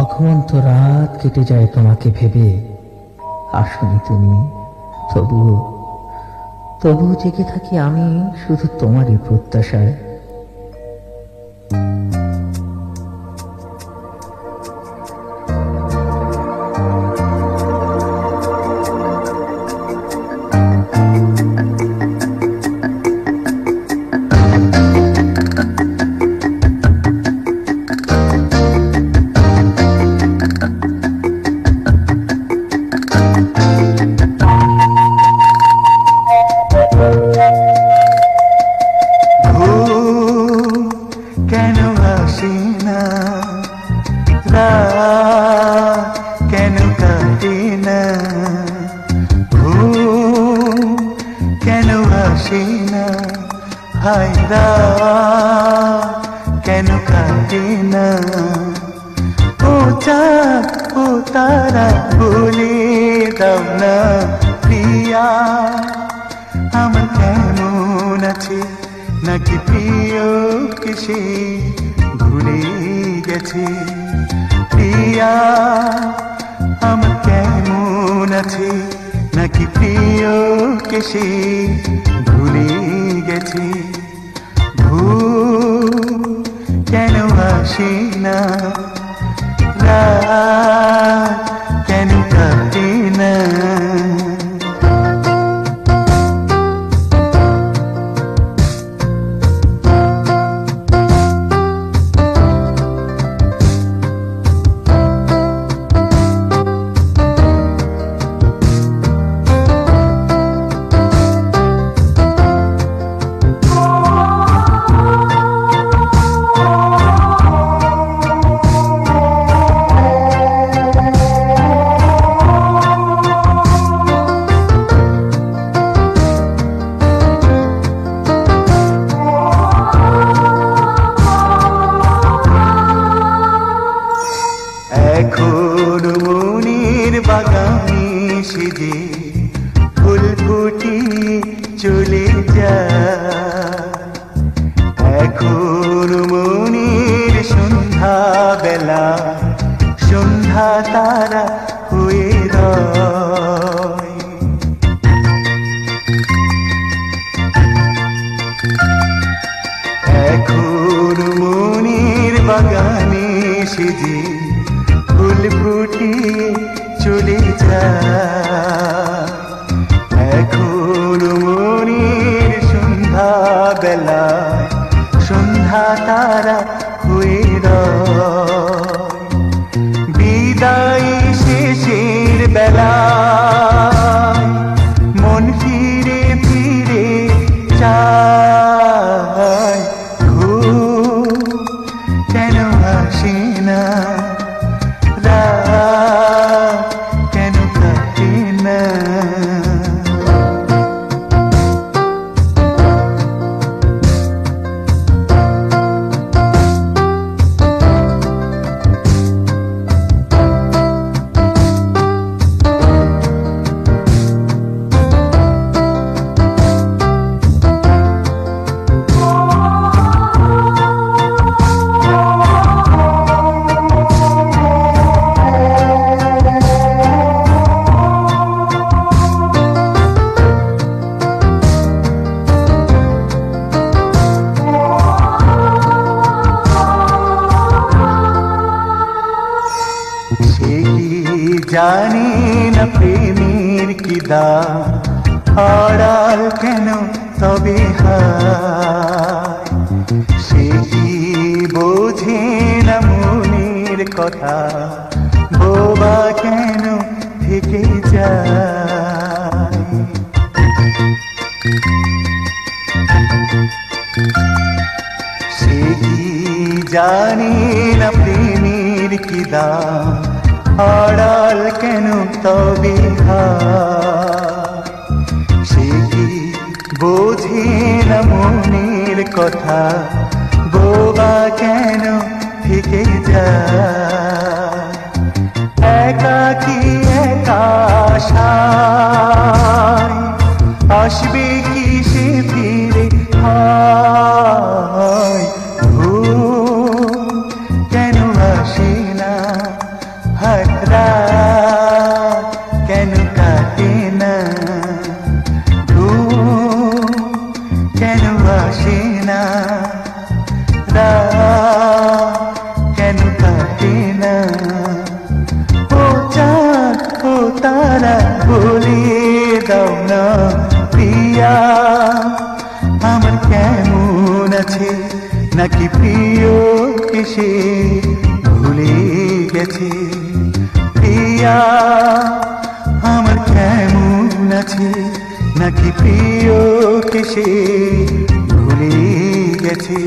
অঘুমন্ত রাত কেটে যায় তোমাকে ভেবে, আসনি তুমি। তবুও তবুও জেগে থাকি আমি শুধু তোমারই প্রত্যাশায়। কেন আসে না, রাত কেন কাটে না, ঘুম কেন আসে না, হায় রাত কেন কাটে না। ও চাঁদ ও তারা বলে দাও না প্রিয়া, আমার কেমন আছে নাকি প্রিয় কিসে ভুলে গেছে। প্রিয়া আমার কেমন আছে নাকি প্রিয় কিসে ভুলে গেছে। ঘুম কেন আসে না, রাত কেন কাটে না। এখন মনের বাগানে সেজে ফুল ফুটি চলে যায়। এখন মনের সন্ধ্যা বেলা সন্ধ্যা তারা হয়ে রয়। এখন মনের বাগানে সেজে ফুল ফুটিয়ে চলে যায়। এখন মনের সন্ধ্যা বেলায় সন্ধ্যা তারা হয়ে রয়। বিদায় শেষের বেলায় মন ফিরে ফিরে চায়। ঘুম কেন আসে না, রাত কেন কাটে না। সে কি জানি না প্রেমের কি দাম, আড়াল কেন তবে হায়। সে কি বোঝে না মনের কথা, বোবা কেন থেকে যায়। সে কি জানি না প্রেমের কি দাম, আড়াল কেন তবে হায়। সে কি বোঝে না মনের কথা, বোবা কেন থেকে যায়। একাকী একা আশায় আসবে কি সে ফিরে, হায়। ঘুম কেন আসে না, আসে না, রাত কেন কাটে না। ও চাঁদ ও তারা বলে দাও না প্রিয়া, আমার কেমন আছে, নাকি প্রিয় এসে ভুলে গেছে। প্রিয়া আমার কেমন আছে, নাকি প্রিয় এসে ভুলে গেছে।